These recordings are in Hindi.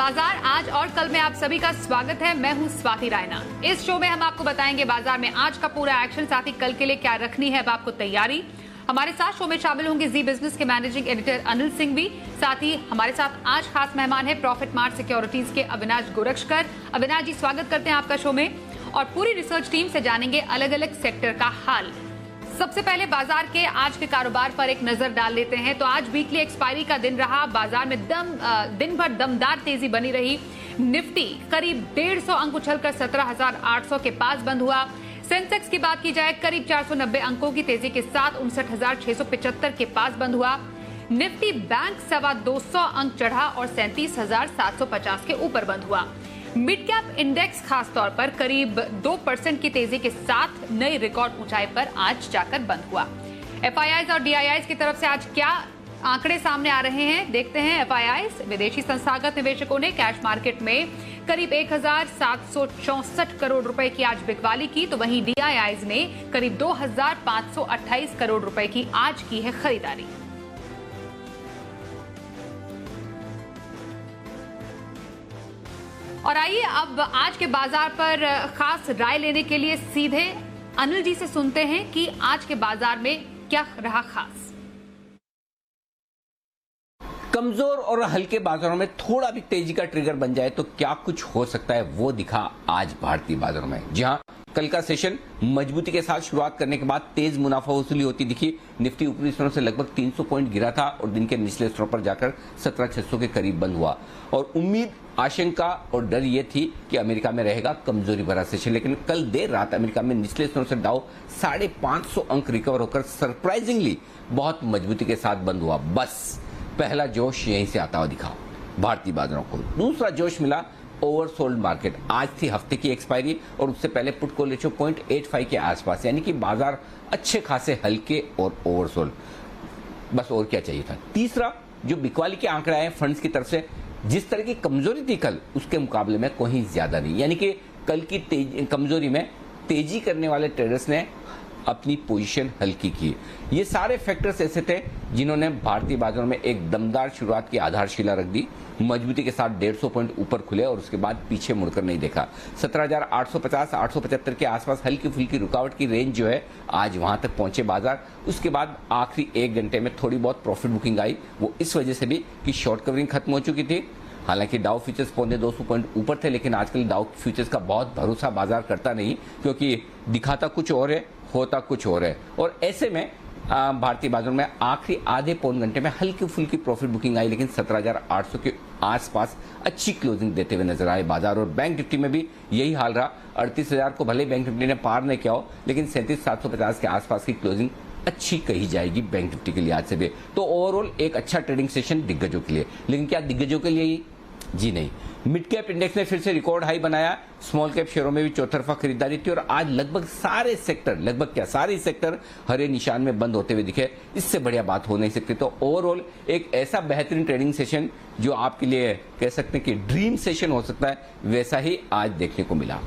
बाजार आज और कल में आप सभी का स्वागत है। मैं हूं स्वाति रायना। इस शो में हम आपको बताएंगे बाजार में आज का पूरा एक्शन, साथ ही कल के लिए क्या रखनी है अब आपको तैयारी। हमारे साथ शो में शामिल होंगे जी बिजनेस के मैनेजिंग एडिटर अनिल सिंह भी। साथ ही हमारे साथ आज खास मेहमान है प्रॉफिट मार्ट सिक्योरिटीज के अविनाश गोरक्षकर। अविनाश जी, स्वागत करते हैं आपका शो में और पूरी रिसर्च टीम से जानेंगे अलग अलग सेक्टर का हाल। सबसे पहले बाजार के आज के कारोबार पर एक नजर डाल लेते हैं। तो आज वीकली एक्सपायरी का दिन रहा। बाजार में दिन भर दमदार तेजी बनी रही। निफ्टी करीब 150 अंक उछलकर 17,800 के पास बंद हुआ। सेंसेक्स की बात की जाए करीब 490 अंकों की तेजी के साथ 59,675 के पास बंद हुआ। निफ्टी बैंक 225 अंक चढ़ा और 37,750 के ऊपर बंद हुआ। मिड कैप इंडेक्स खास तौर पर करीब 2% की तेजी के साथ नई रिकॉर्ड ऊंचाई पर आज जाकर बंद हुआ। एफआईआईज और डीआईआईज की तरफ से आज क्या आंकड़े सामने आ रहे हैं, देखते हैं। एफआईआईज विदेशी संस्थागत निवेशकों ने कैश मार्केट में करीब 1,764 करोड़ रुपए की आज बिकवाली की, तो वहीं डीआईआईज ने करीब 2,528 करोड़ रुपए की आज की है खरीदारी। और आइए अब आज के बाजार पर खास राय लेने के लिए सीधे अनिल जी से सुनते हैं कि आज के बाजार में क्या रहा खास। कमजोर और हल्के बाजारों में थोड़ा भी तेजी का ट्रिगर बन जाए तो क्या कुछ हो सकता है, वो दिखा आज भारतीय बाजारों में। जी हां, कल का सेशन मजबूती के साथ शुरुआत करने के बाद तेज मुनाफा वसूली होती दिखी। निफ्टी ऊपरी स्तरों से लगभग 300 पॉइंट गिरा था और दिन के निचले स्तरों पर जाकर 17,600 के करीब बंद हुआ। और उम्मीद, आशंका और डर ये थी कि अमेरिका में रहेगा कमजोरी भरा सेशन, लेकिन कल देर रात अमेरिका में निचले स्तरों से डाउ 550 अंक रिकवर होकर सरप्राइजिंगली बहुत मजबूती के साथ बंद हुआ। बस पहला जोश यहीं से आता हुआ दिखा भारतीय बाजारों को। दूसरा जोश मिला ओवरसोल्ड मार्केट। आज थी हफ्ते की एक्सपायरी और उससे पहले पुट कॉल रेशियो 0.85 के आसपास, यानी कि बाजार अच्छे खासे हल्के और ओवरसोल्ड। बस और क्या चाहिए था। तीसरा, जो बिकवाली के आंकड़े आए फंड्स की तरफ से, जिस तरह की कमजोरी थी कल उसके मुकाबले में कोई ज्यादा नहीं, यानी कि कल की कमजोरी में तेजी करने वाले ट्रेडर्स ने अपनी पोजीशन हल्की की। ये सारे फैक्टर्स ऐसे थे जिन्होंने भारतीय बाजारों में एक दमदार शुरुआत की आधारशिला रख दी। मजबूती के साथ 150 पॉइंट ऊपर खुले और उसके बाद पीछे मुड़कर नहीं देखा। 17,850 875 के आसपास हल्की फुल्की रुकावट की रेंज जो है, आज वहां तक पहुंचे बाजार। उसके बाद आखिरी 1 घंटे में थोड़ी बहुत प्रॉफिट बुकिंग आई, वो इस वजह से भी कि शॉर्ट कवरिंग खत्म हो चुकी थी। हालांकि डाउ फ्यूचर्स 250 पॉइंट ऊपर थे, लेकिन आजकल डाउ फ्यूचर्स का बहुत भरोसा बाजार करता नहीं, क्योंकि दिखाता कुछ और है, होता कुछ और है। और ऐसे में भारतीय बाजार में आखिरी आधे पौन घंटे में हल्की फुल्की प्रॉफिट बुकिंग आई, लेकिन 17,800 के आसपास अच्छी क्लोजिंग देते हुए नजर आए बाजार। और बैंक निफ्टी में भी यही हाल रहा। 38,000 को भले बैंक निफ्टी ने पार नहीं किया हो, लेकिन 37,750 के आसपास की क्लोजिंग अच्छी कही जाएगी बैंक निफ्टी के लिए आज से भी। तो ओवरऑल एक अच्छा ट्रेडिंग सेशन दिग्गजों के लिए। लेकिन क्या दिग्गजों के लिए ही? जी नहीं। मिड कैप इंडेक्स ने फिर से रिकॉर्ड हाई बनाया। स्मॉल कैप शेयरों में भी चौतरफा खरीदारी थी और आज लगभग सारे सेक्टर हरे निशान में बंद होते हुए दिखे। इससे बढ़िया बात हो नहीं सकती। तो ओवरऑल एक ऐसा बेहतरीन ट्रेडिंग सेशन जो आपके लिए कह सकते हैं कि ड्रीम सेशन हो सकता है, वैसा ही आज देखने को मिला।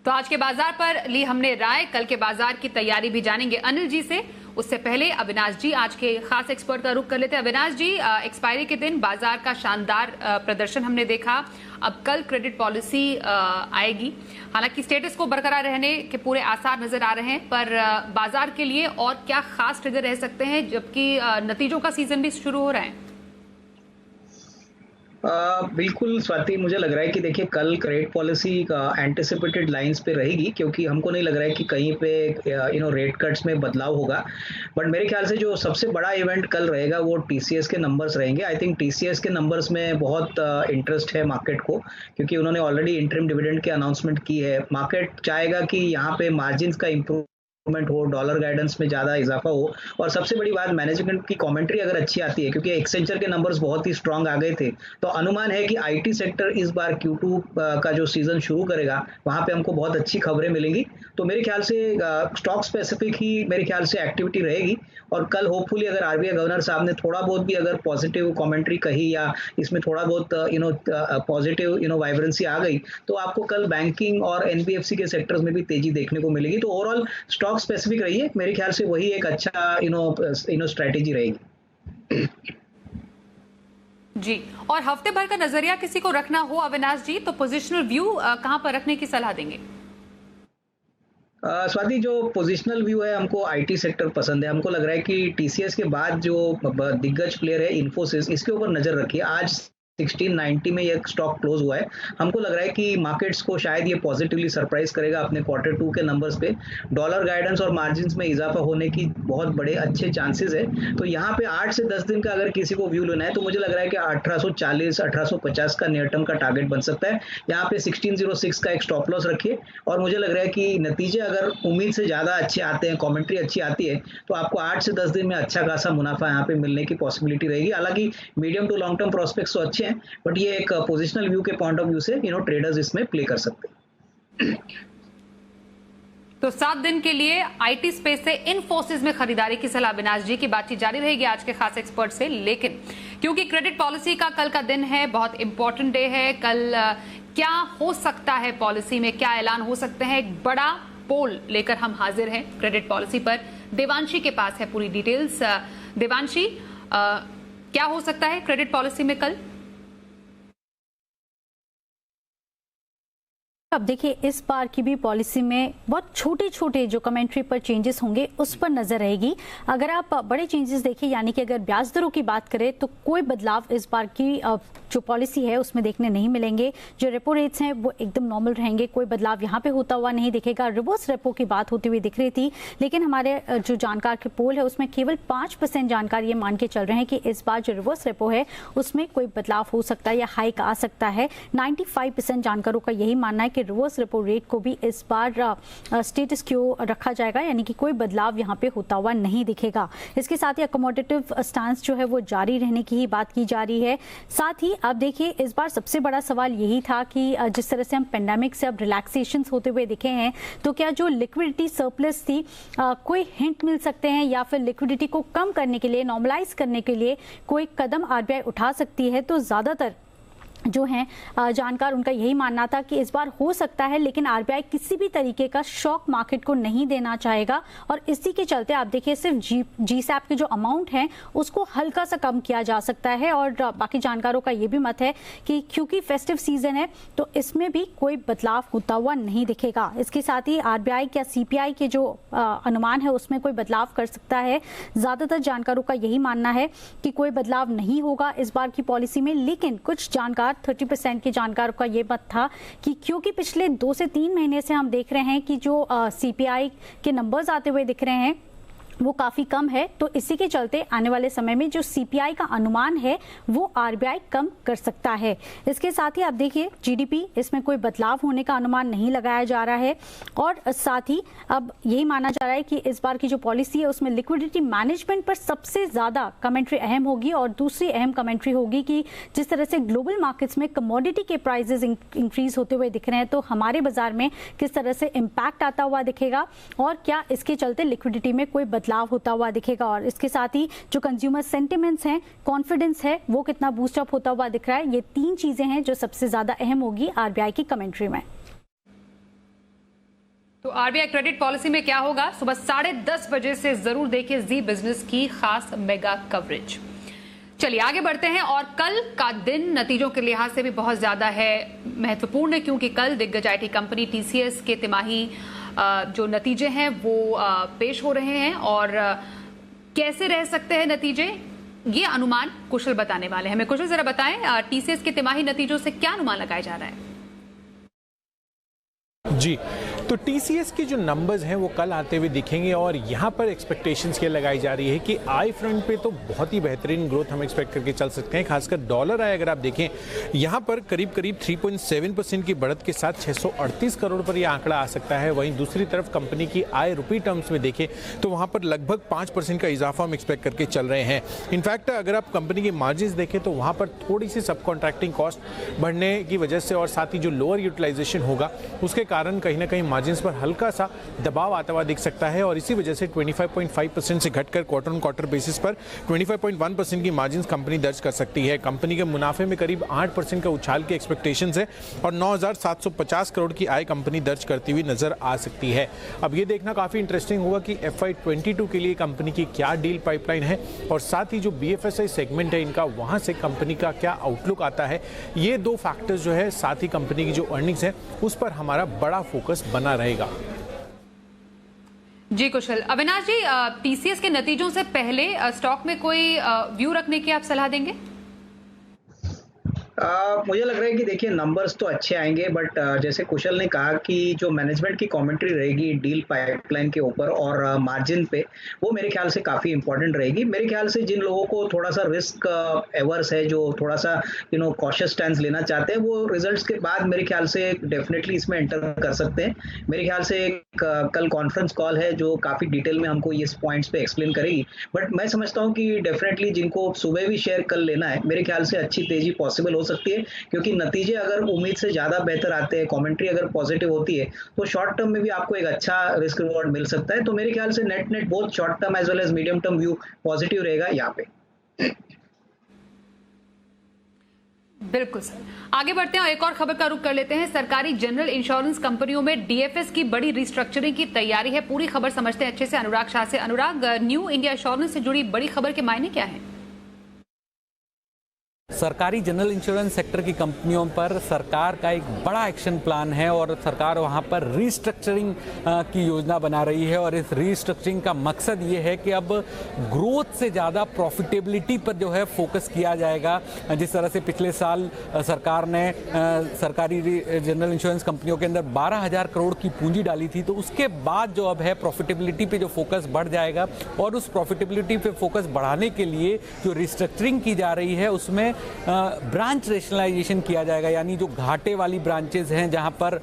तो आज के बाजार पर ली हमने राय, कल के बाजार की तैयारी भी जानेंगे अनिल जी से। उससे पहले अविनाश जी, आज के खास एक्सपर्ट का रुख कर लेते हैं। अविनाश जी, एक्सपायरी के दिन बाजार का शानदार प्रदर्शन हमने देखा। अब कल क्रेडिट पॉलिसी आएगी, हालांकि स्टेटस को बरकरार रहने के पूरे आसार नजर आ रहे हैं, पर बाजार के लिए और क्या खास ट्रिगर रह सकते हैं, जबकि नतीजों का सीजन भी शुरू हो रहा है। बिल्कुल स्वाति, मुझे लग रहा है कि देखिए कल क्रेडिट पॉलिसी एंटिसिपेटेड लाइंस पे रहेगी, क्योंकि हमको नहीं लग रहा है कि कहीं पे रेट कट्स में बदलाव होगा। बट मेरे ख्याल से जो सबसे बड़ा इवेंट कल रहेगा वो टीसीएस के नंबर्स रहेंगे। आई थिंक टीसीएस के नंबर्स में बहुत इंटरेस्ट है मार्केट को, क्योंकि उन्होंने ऑलरेडी इंटरिम डिविडेंड की अनाउंसमेंट की है। मार्केट चाहेगा कि यहाँ पे मार्जिन का इम्प्रूवमेंट हो, डॉलर गाइडेंस में ज्यादा इजाफा हो, और सबसे बड़ी बात मैनेजमेंट की कमेंट्री अगर अच्छी आती है, क्योंकि एक्सेंचर के नंबर्स बहुत ही स्ट्रांग आ गए थे, तो अनुमान है कि आईटी सेक्टर इस बार Q2 का जो सीजन शुरू करेगा वहां पे हमको बहुत अच्छी खबरें मिलेंगी। तो मेरे ख्याल से स्टॉक स्पेसिफिक ही मेरे ख्याल से एक्टिविटी रहेगी। और कल होपफुली अगर आरबीआई गवर्नर साहब ने थोड़ा बहुत भी अगर पॉजिटिव कमेंट्री कही या इसमें थोड़ा बहुत पॉजिटिव वाइब्रेंसी आ गई, तो आपको कल बैंकिंग और एनबीएफसी के सेक्टर्स में भी तेजी देखने को मिलेगी। तो ओवरऑल स्टॉक स्पेसिफिक रही है, मेरे ख्याल से वही एक अच्छा स्ट्रैटेजी रहेगी। तो आज के बाजार पर ली हमने राय, कल के बाजार की तैयारी भी जानेंगे अनिल जी से। उससे पहले अविनाश जी, आज के खास एक्सपर्ट का रुख कर लेते हैं। अविनाश जी, एक्सपायरी के दिन बाजार का शानदार प्रदर्शन हमने देखा। अब कल क्रेडिट पॉलिसी आएगी, हालांकि स्टेटस को बरकरार रहने के पूरे आसार नजर आ रहे हैं, पर बाजार के लिए और क्या खास ट्रिगर रह सकते हैं, जबकि नतीजों का सीजन भी शुरू हो रहा है। जी, और हफ्ते भर का नजरिया किसी को रखना हो अविनाश जी, तो पोजिशनल व्यू कहां पर रखने की सलाह देंगे? स्वाति, जो पोजिशनल व्यू है, हमको आईटी सेक्टर पसंद है। हमको लग रहा है कि टीसीएस के बाद जो दिग्गज प्लेयर है इन्फोसिस, इसके ऊपर नजर रखिए। आज 1690 में ये स्टॉक क्लोज हुआ है। हमको लग रहा है कि मार्केट्स को शायद ये पॉजिटिवली सरप्राइज करेगा अपने क्वार्टर 2 के नंबर्स पे। डॉलर गाइडेंस और मार्जिन्स में इजाफा होने की बहुत बड़े अच्छे चांसेस है। तो यहाँ पे 8 से 10 दिन का अगर किसी को व्यू लेना है तो मुझे लग रहा है कि 1840 1850 का नियर टर्म का टारगेट बन सकता है। यहाँ पे 1606 का एक स्टॉप लॉस रखिए। और मुझे लग रहा है कि नतीजे अगर उम्मीद से ज्यादा अच्छे आते हैं, कॉमेंट्री अच्छी आती है, तो आपको 8 से 10 दिन में अच्छा खासा मुनाफा यहाँ पे मिलने की पॉसिबिलिटी रहेगी। हालांकि medium to long term prospects तो अच्छे हैं, बट ये एक पोजिशनल व्यू के पॉइंट ऑफ व्यू से ट्रेडर्स इसमें प्ले कर सकते हैं। तो 7 दिन के लिए आईटी स्पेस से इन्फोसिस में खरीदारी की सलाह अविनाश जी की। बातचीत जारी रहेगी आज के खास एक्सपर्ट से, लेकिन क्योंकि क्रेडिट पॉलिसी का कल का दिन है, बहुत इंपॉर्टेंट डे है। कल क्या हो सकता है पॉलिसी में, क्या ऐलान हो सकते हैं, एक बड़ा पोल लेकर हम हाजिर हैं क्रेडिट पॉलिसी पर। देवांशी के पास है पूरी डिटेल्स। देवांशी, क्या हो सकता है क्रेडिट पॉलिसी में कल? अब देखिए, इस बार की भी पॉलिसी में बहुत छोटे छोटे जो कमेंट्री पर चेंजेस होंगे उस पर नजर रहेगी। अगर आप बड़े चेंजेस देखें, यानी कि अगर ब्याज दरों की बात करें, तो कोई बदलाव इस बार की जो पॉलिसी है उसमें देखने नहीं मिलेंगे। जो रेपो रेट्स हैं वो एकदम नॉर्मल रहेंगे, कोई बदलाव यहाँ पे होता हुआ नहीं दिखेगा। रिवर्स रेपो की बात होती हुई दिख रही थी, लेकिन हमारे जो जानकार के पोल है उसमें केवल 5% जानकार ये मान के चल रहे हैं कि इस बार जो रिवर्स रेपो है उसमें कोई बदलाव हो सकता है या हाइक आ सकता है। 95% जानकारों का यही मानना है कि रिवर्स रेपो रेट को भी इस बार स्टेटस क्यो रखा जाएगा, यानी कि कोई बदलाव यहाँ पे होता हुआ नहीं दिखेगा। इसके साथ ही अकोमोडेटिव स्टांस जो है वो जारी रहने की ही बात की जा रही है। साथ ही अब देखिए, इस बार सबसे बड़ा सवाल यही था कि जिस तरह से हम पेंडेमिक से अब रिलैक्सेशन होते हुए दिखे हैं, तो क्या जो लिक्विडिटी सरप्लस थी कोई हिंट मिल सकते हैं, या फिर लिक्विडिटी को कम करने के लिए, नॉर्मलाइज करने के लिए कोई कदम आरबीआई उठा सकती है। तो ज्यादातर जो हैं जानकार, उनका यही मानना था कि इस बार हो सकता है, लेकिन आरबीआई किसी भी तरीके का शॉक मार्केट को नहीं देना चाहेगा। और इसी के चलते आप देखिए, सिर्फ जीसैप के जो अमाउंट हैं उसको हल्का सा कम किया जा सकता है। और बाकी जानकारों का ये भी मत है कि क्योंकि फेस्टिव सीजन है तो इसमें भी कोई बदलाव होता हुआ नहीं दिखेगा। इसके साथ ही आरबीआई या सीपीआई के जो अनुमान है उसमें कोई बदलाव कर सकता है। ज्यादातर जानकारों का यही मानना है कि कोई बदलाव नहीं होगा इस बार की पॉलिसी में, लेकिन कुछ जानकार 30% के जानकारों का ये मत था कि क्योंकि पिछले 2 से 3 महीने से हम देख रहे हैं कि जो सीपीआई के नंबर्स आते हुए दिख रहे हैं वो काफी कम है, तो इसी के चलते आने वाले समय में जो सीपीआई का अनुमान है वो आरबीआई कम कर सकता है। इसके साथ ही आप देखिए, जीडीपी, इसमें कोई बदलाव होने का अनुमान नहीं लगाया जा रहा है। और साथ ही अब यही माना जा रहा है कि इस बार की जो पॉलिसी है उसमें लिक्विडिटी मैनेजमेंट पर सबसे ज्यादा कमेंट्री अहम होगी। और दूसरी अहम कमेंट्री होगी कि जिस तरह से ग्लोबल मार्केट्स में कमोडिटी के प्राइसेस इंक्रीज होते हुए दिख रहे हैं, तो हमारे बाजार में किस तरह से इम्पैक्ट आता हुआ दिखेगा, और क्या इसके चलते लिक्विडिटी में कोई बदलाव होता हुआ दिखेगा। और इसके साथ ही जो कंज्यूमर सेंटिमेंट्स हैं, कॉन्फिडेंस है, वो कितना बूस्टअप होता हुआ दिख रहा है। ये 3 चीजें हैं जो सबसे ज्यादा अहम होगी आरबीआई की कमेंट्री में। तो आरबीआई क्रेडिट पॉलिसी में क्या होगा, सुबह 10:30 बजे से जरूर देखिए जी बिजनेस की खास मेगा कवरेज। चलिए आगे बढ़ते हैं। और कल का दिन नतीजों के लिहाज से भी बहुत ज्यादा है महत्वपूर्ण, क्योंकि कल दिग्गज आईटी कंपनी टीसीएस के तिमाही जो नतीजे हैं वो पेश हो रहे हैं। और कैसे रह सकते हैं नतीजे, ये अनुमान कुशल बताने वाले हैं। हमें कुशल जरा बताएं, टीसीएस के तिमाही नतीजों से क्या अनुमान लगाया जा रहा है? जी, तो टीसीएस के जो नंबर्स हैं वो कल आते हुए दिखेंगे, और यहाँ पर एक्सपेक्टेशंस क्या लगाई जा रही है कि आई फ्रंट पे तो बहुत ही बेहतरीन ग्रोथ हम एक्सपेक्ट करके चल सकते हैं। खासकर डॉलर आय अगर आप देखें, यहाँ पर करीब 3.7% की बढ़त के साथ 638 करोड़ पर यह आंकड़ा आ सकता है। वहीं दूसरी तरफ कंपनी की आय रुपी टर्म्स में देखें तो वहाँ पर लगभग 5% का इजाफा हम एक्सपेक्ट करके चल रहे हैं। इनफैक्ट अगर आप कंपनी के मार्जिन देखें तो वहाँ पर थोड़ी सी सब कॉन्ट्रैक्टिंग कॉस्ट बढ़ने की वजह से, और साथ ही जो लोअर यूटिलाइजेशन होगा उसके कारण कहीं ना कहीं मार्जिन्स पर हल्का सा दबाव आता हुआ दिख सकता है और इसी वजह से 25.5% से घटकर क्वार्टर ऑन क्वार्टर बेसिस पर 25.1% की मार्जिन्स कंपनी दर्ज कर सकती है। कंपनी के मुनाफे में करीब 8% का उछाल की एक्सपेक्टेशंस है और 9,750 करोड़ की आय कंपनी दर्ज करती हुई नजर आ सकती है। अब ये देखना काफी इंटरेस्टिंग होगा कि FY22 के लिए कंपनी की क्या डील पाइपलाइन है और साथ ही जो BFSI सेगमेंट है इनका, वहां से कंपनी का क्या आउटलुक आता है। ये दो फैक्टर्स जो है, साथ ही कंपनी की जो अर्निंग्स है उस पर हमारा बड़ा फोकस बना रहेगा। जी कुशल। अविनाश जी, TCS के नतीजों से पहले स्टॉक में कोई व्यू रखने की आप सलाह देंगे? मुझे लग रहा है कि देखिए नंबर्स तो अच्छे आएंगे, बट जैसे कुशल ने कहा कि जो मैनेजमेंट की कमेंट्री रहेगी डील पाइपलाइन के ऊपर और मार्जिन पे, वो मेरे ख्याल से काफ़ी इंपॉर्टेंट रहेगी। मेरे ख्याल से जिन लोगों को थोड़ा सा रिस्क एवर्स है, जो थोड़ा सा कॉशियस स्टैंड लेना चाहते हैं, वो रिजल्ट्स के बाद मेरे ख्याल से डेफिनेटली इसमें एंटर कर सकते हैं। मेरे ख्याल से कल कॉन्फ्रेंस कॉल है जो काफ़ी डिटेल में हमको इस पॉइंट्स पे एक्सप्लेन करेगी, बट मैं समझता हूँ कि डेफिनेटली जिनको सुबह भी शेयर कल लेना है, मेरे ख्याल से अच्छी तेजी पॉसिबल हो सकती है, क्योंकि नतीजे अगर उम्मीद से ज्यादा बेहतर आते हैं, कमेंट्री अगर पॉजिटिव होती है, तो शॉर्ट टर्म में भी आपको एक अच्छा रिस्क रिवॉर्ड मिल सकता है। तो मेरे ख्याल से net both short term as well as medium term view positive रहेगा यहाँ पे। बिल्कुल सर, आगे बढ़ते हैं और एक और खबर का रुख कर लेते हैं। सरकारी जनरल इंश्योरेंस कंपनियों में DFS की बड़ी रिस्ट्रक्चरिंग की तैयारी है। पूरी खबर समझते हैं अच्छे से अनुराग शाह से। अनुराग, न्यू इंडिया एश्योरेंस से जुड़ी बड़ी खबर के मायने क्या है? सरकारी जनरल इंश्योरेंस सेक्टर की कंपनियों पर सरकार का एक बड़ा एक्शन प्लान है और सरकार वहां पर रीस्ट्रक्चरिंग की योजना बना रही है और इस रीस्ट्रक्चरिंग का मकसद ये है कि अब ग्रोथ से ज़्यादा प्रॉफिटेबिलिटी पर जो है फोकस किया जाएगा। जिस तरह से पिछले साल सरकार ने सरकारी जनरल इंश्योरेंस कंपनियों के अंदर 12,000 करोड़ की पूंजी डाली थी, तो उसके बाद जो अब है प्रॉफिटेबिलिटी पे जो फोकस बढ़ जाएगा और उस प्रॉफिटेबिलिटी पे फोकस बढ़ाने के लिए जो रिस्ट्रक्चरिंग की जा रही है उसमें ब्रांच रेशनलाइजेशन किया जाएगा। यानी जो घाटे वाली ब्रांचेज हैं, जहां पर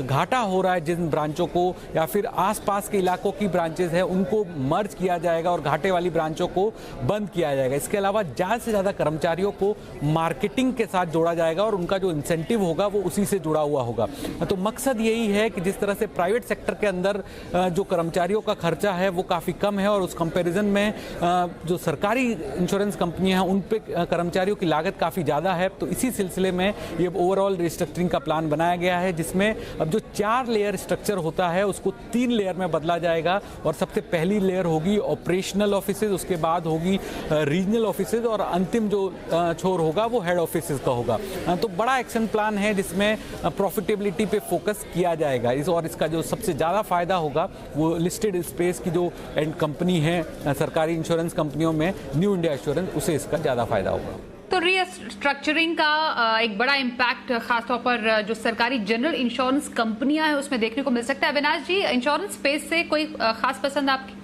घाटा हो रहा है जिन ब्रांचों को, या फिर आसपास के इलाकों की ब्रांचेज हैं, उनको मर्ज किया जाएगा और घाटे वाली ब्रांचों को बंद किया जाएगा। इसके अलावा ज़्यादा से ज़्यादा कर्मचारियों को मार्केटिंग के साथ जोड़ा जाएगा और उनका जो इंसेंटिव होगा वो उसी से जुड़ा हुआ होगा। तो मकसद यही है कि जिस तरह से प्राइवेट सेक्टर के अंदर जो कर्मचारियों का खर्चा है वो काफ़ी कम है और उस कंपेरिजन में जो सरकारी इंश्योरेंस कंपनी हैं उन पे कर्मचारियों की लागत काफ़ी ज़्यादा है। तो इसी सिलसिले में ये ओवरऑल रिस्ट्रक्चरिंग का प्लान बनाया गया है, जिसमें अब जो 4 लेयर स्ट्रक्चर होता है उसको 3 लेयर में बदला जाएगा और सबसे पहली लेयर होगी ऑपरेशनल ऑफिसेज, उसके बाद होगी रीजनल ऑफिसेज और अंतिम जो छोर होगा वो हेड ऑफिसेज का होगा। तो बड़ा एक्शन प्लान है जिसमें प्रॉफिटेबिलिटी पे फोकस किया जाएगा और इसका जो सबसे ज़्यादा फायदा होगा वो लिस्टेड स्पेस की जो एंड कंपनी है सरकारी इंश्योरेंस कंपनियों में, न्यू इंडिया एश्योरेंस, उसे इसका ज़्यादा फायदा होगा। तो रीस्ट्रक्चरिंग का एक बड़ा इम्पैक्ट खासतौर पर जो सरकारी जनरल इंश्योरेंस कंपनियां हैं उसमें देखने को मिल सकता है। अविनाश जी, इंश्योरेंस स्पेस से कोई खास पसंद आपकी?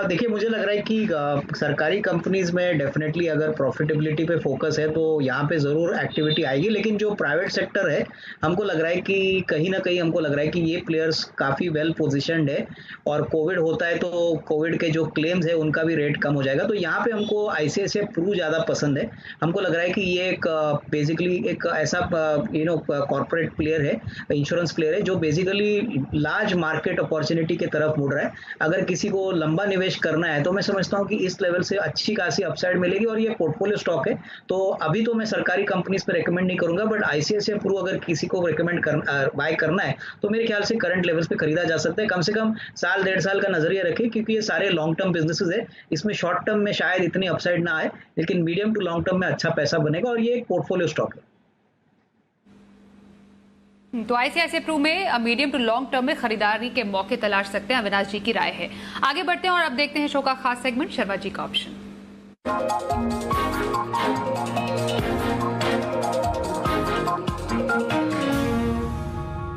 देखिए, मुझे लग रहा है कि सरकारी कंपनीज में डेफिनेटली अगर प्रॉफिटेबिलिटी पे फोकस है तो यहाँ पे ज़रूर एक्टिविटी आएगी, लेकिन जो प्राइवेट सेक्टर है हमको लग रहा है कि कहीं ना कहीं हमको लग रहा है कि ये प्लेयर्स काफ़ी वेल पोजीशनड है और कोविड होता है तो कोविड के जो क्लेम्स है उनका भी रेट कम हो जाएगा। तो यहाँ पे हमको ICICI प्रू ज़्यादा पसंद है। हमको लग रहा है कि ये एक बेसिकली एक ऐसा कॉर्पोरेट प्लेयर है, इंश्योरेंस प्लेयर है, जो बेसिकली लार्ज मार्केट अपॉर्चुनिटी की तरफ मुड़ रहा है। अगर किसी को लंबा निवेश करना है तो मैं समझता हूं कि इस लेवल से अच्छी खासी अपसाइड मिलेगी और ये पोर्टफोलियो स्टॉक है। तो अभी तो मैं सरकारी कंपनीज पे रेकमेंड नहीं करूंगा, बट ICICI प्रू अगर किसी को रेकमेंड बाय करना है तो मेरे ख्याल से करंट लेवल्स पे खरीदा जा सकता है। कम से कम साल 1.5 साल का नजरिया रखें, क्योंकि ये सारे लॉन्ग टर्म बिजनेसेस है। इसमें शॉर्ट टर्म में शायद इतनी अपसाइड ना आए, लेकिन मीडियम टू लॉन्ग टर्म में अच्छा पैसा बनेगा और ये एक पोर्टफोलियो स्टॉक है। तो ICICI प्रू में मीडियम टू लॉन्ग टर्म में खरीदारी के मौके तलाश सकते हैं, अविनाश जी की राय है। आगे बढ़ते हैं और अब देखते हैं शो का खास सेगमेंट शर्मा जी का ऑप्शन।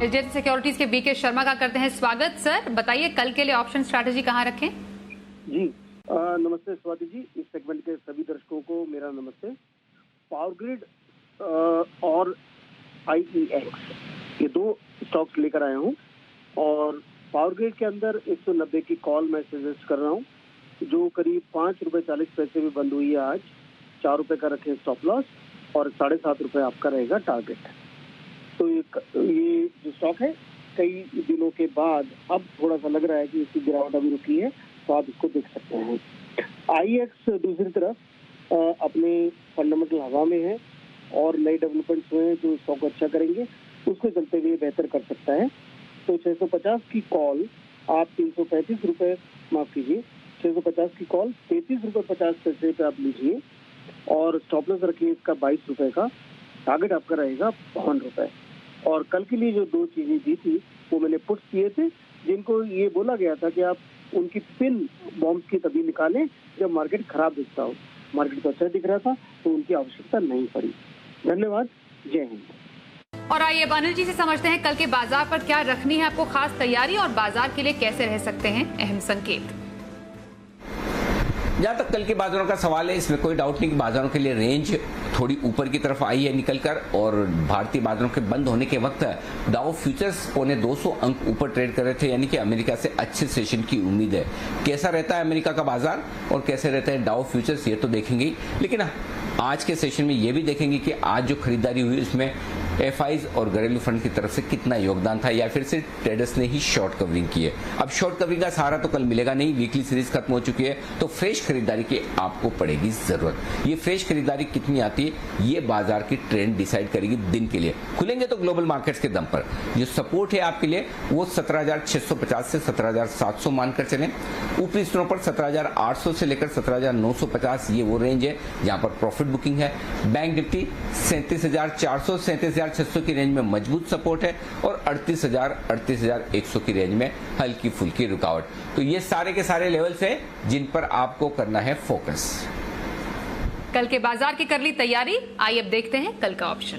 HDFC सिक्योरिटीज के BK शर्मा का करते हैं स्वागत। सर बताइए, कल के लिए ऑप्शन स्ट्रैटेजी कहां रखें? जी नमस्ते स्वाति जी, इस सेगमेंट के सभी दर्शकों को मेरा नमस्ते। पावर ग्रिड और IEX ये 2 स्टॉक्स लेकर आया हूँ और पावर ग्रिड के अंदर 190 की कॉल मैं सजेस्ट कर रहा हूँ, जो करीब ₹5.40 में बंद हुई है आज। ₹4 का रखें स्टॉप लॉस और ₹7.5 आपका रहेगा टारगेट। तो ये जो स्टॉक है कई दिनों के बाद अब थोड़ा सा लग रहा है कि इसकी गिरावट अभी रुकी है, तो आप इसको देख सकते हैं। IEX दूसरी तरफ अपने फंडामेंटल हवा में है और नए डेवलपमेंट्स हुए हैं जो स्टॉक अच्छा करेंगे, उसको चलते हुए बेहतर कर सकता है। तो 650 की कॉल आप 335 रुपए, माफ कीजिए 650 की कॉल 33 रुपए 50 पैसे पे आप लीजिए और स्टॉप लॉस रखिए इसका 22 रुपए का। टारगेट आपका रहेगा 52 रुपए। और कल के लिए जो दो चीजें दी थी वो मैंने पुट किए थे, जिनको ये बोला गया था कि आप उनकी पिन बॉम्ब्स की तभी निकालें जब मार्केट खराब दिखता हो। मार्केट तो अच्छा दिख रहा था तो उनकी आवश्यकता नहीं पड़ी। धन्यवाद, जय हिंद। और आइए अब अनिल जी से समझते हैं कल के बाजार पर क्या रखनी है आपको खास तैयारी और बाजार के लिए कैसे रह सकते हैं अहम संकेत। जहां तक कल के बाजारों का सवाल है, इसमें कोई डाउट नहीं कि बाजारों के लिए रेंज थोड़ी ऊपर की तरफ आई है निकलकर, और भारतीय बाजारों के बंद होने के वक्त डाउ फ्यूचर्स 250 अंक ऊपर ट्रेड कर रहे थे, यानी कि अमेरिका से अच्छे सेशन की उम्मीद है। कैसा रहता है अमेरिका का बाजार और कैसे रहता है डाउ फ्यूचर्स, ये तो देखेंगे ही, लेकिन आज के सेशन में ये भी देखेंगे कि आज जो खरीदारी हुई उसमें FIs और घरेलू फंड की तरफ से कितना योगदान था, या फिर से ट्रेडर्स ने ही शॉर्ट कवरिंग की है। अब शॉर्ट कवरिंग का सहारा तो कल मिलेगा नहीं, वीकली सीरीज खत्म हो चुकी है, तो फ्रेश खरीदारी की आपको पड़ेगी जरूरत। ये फ्रेश खरीदारी कितनी आती है ये बाजार की ट्रेंड डिसाइड करेगी दिन के लिए। खुलेंगे तो ग्लोबल मार्केट्स के दम पर। जो सपोर्ट है आपके लिए वो 17,650 से 17,700 मानकर चलें। ऊपरी स्तरों पर 17,800 से लेकर 17,950 ये वो रेंज है जहां पर प्रॉफिट बुकिंग है। बैंक निफ्टी 37,400 37,600 की रेंज में मजबूत सपोर्ट है और 38,000 38,100 की रेंज में हल्की फुल्की रुकावट। तो ये सारे के सारे लेवल्स हैं जिन पर आपको करना है फोकस। कल के बाजार की कर ली तैयारी, आइए अब देखते हैं कल का ऑप्शन।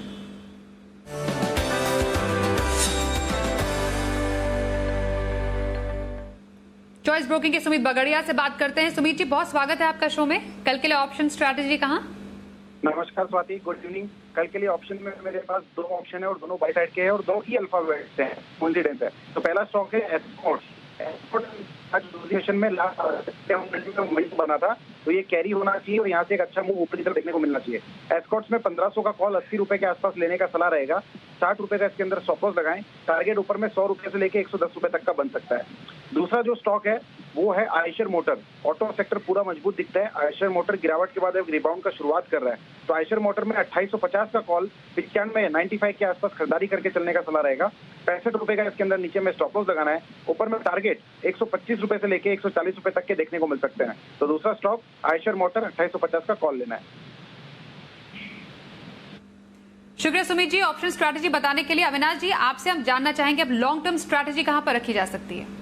चॉइस ब्रोकिंग के सुमित बगड़िया से बात करते हैं। सुमित जी, बहुत स्वागत है आपका शो में। कल के लिए ऑप्शन स्ट्रैटेजी कहां? नमस्कार स्वाति, गुड इवनिंग। कल के लिए ऑप्शन में मेरे पास दो ऑप्शन है और दोनों बाई साइड के हैं और दो ही अल्फाबेट्स हैं, कोइंसिडेंस है। तो पहला स्टॉक है एस्कॉर्ट्स। आज दूसरी सेशन में लास्ट बना था, तो ये कैरी होना चाहिए और यहाँ से एक अच्छा मूव ऊपरी तरफ देखने को मिलना चाहिए। एस्कॉर्ट्स में 1500 का कॉल 80 रुपए के आसपास लेने का सलाह रहेगा। 60 रुपए का इसके अंदर स्टॉप लॉस लगाएं। टारगेट ऊपर में 100 रुपए से लेके 110 रुपए तक का बन सकता है। दूसरा जो स्टॉक है वो है आयशर मोटर। ऑटो सेक्टर पूरा मजबूत दिखता है। आयशर मोटर गिरावट के बाद अब रिबाउंड का शुरुआत कर रहा है, तो आयशर मोटर में 2850 का कॉल 95 के आसपास खरीदारी करके चलने का सलाह रहेगा। 65 रुपए का इसके अंदर नीचे में स्टॉप लॉस लगाना है। ऊपर में टारगेट 125 रुपए से लेके 140 रुपए तक के देखने को मिल सकते हैं। तो दूसरा स्टॉक आयशर मोटर 2850 का कॉल लेना है। शुक्रिया सुमित जी ऑप्शन स्ट्रैटेजी बताने के लिए। अविनाश जी, आपसे हम जानना चाहेंगे अब लॉन्ग टर्म स्ट्रैटेजी कहां पर रखी जा सकती है?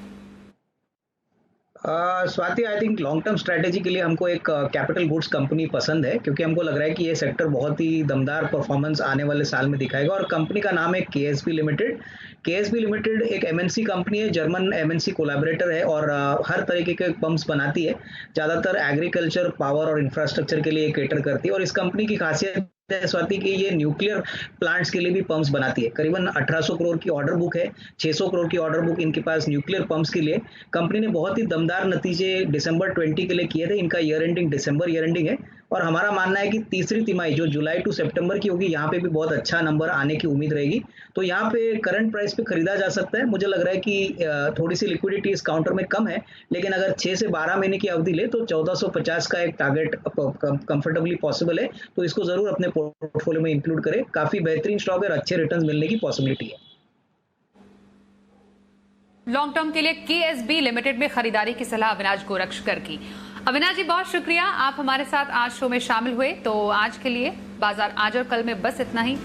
Swati, I think long term strategy के लिए हमको एक कैपिटल गुड्स कंपनी पसंद है, क्योंकि हमको लग रहा है कि ये सेक्टर बहुत ही दमदार परफॉर्मेंस आने वाले साल में दिखाएगा। और कंपनी का नाम है KSB लिमिटेड। KSB लिमिटेड एक MNC कंपनी है, जर्मन MNC कोलैबोरेटर है और हर तरीके के पंप्स बनाती है। ज़्यादातर एग्रीकल्चर, पावर और इंफ्रास्ट्रक्चर के लिए केटर करती है। और इस कंपनी की खासियत स्वाति की ये न्यूक्लियर प्लांट्स के लिए भी पंप्स बनाती है। करीबन 1800 करोड़ की ऑर्डर बुक है, 600 करोड़ की ऑर्डर बुक इनके पास न्यूक्लियर पंप्स के लिए। कंपनी ने बहुत ही दमदार नतीजे दिसंबर 20 के लिए किए थे। इनका ईयर एंडिंग दिसंबर ईयर एंडिंग है और हमारा मानना है कि तीसरी तिमाही जो जुलाई टू सितंबर की होगी, यहाँ पे भी बहुत अच्छा नंबर आने की उम्मीद रहेगी। तो यहाँ पे करंट प्राइस पे खरीदा जा सकता है। मुझे लग रहा है कि थोड़ी सी लिक्विडिटी इस काउंटर में कम है, लेकिन अगर 6 से 12 महीने की अवधि ले तो 1450 का एक टारगेट कंफर्टेबली पॉसिबल है। तो इसको जरूर अपने पोर्टफोलियो में इंक्लूड करें। काफी बेहतरीन स्टॉक है और अच्छे रिटर्न मिलने की पॉसिबिलिटी है। लॉन्ग टर्म के लिए KSB लिमिटेड में खरीदारी की सलाह अविनाश गोरक्षकर की। अविनाश जी, बहुत शुक्रिया, आप हमारे साथ आज शो में शामिल हुए। तो आज के लिए बाजार आज और कल में बस इतना ही।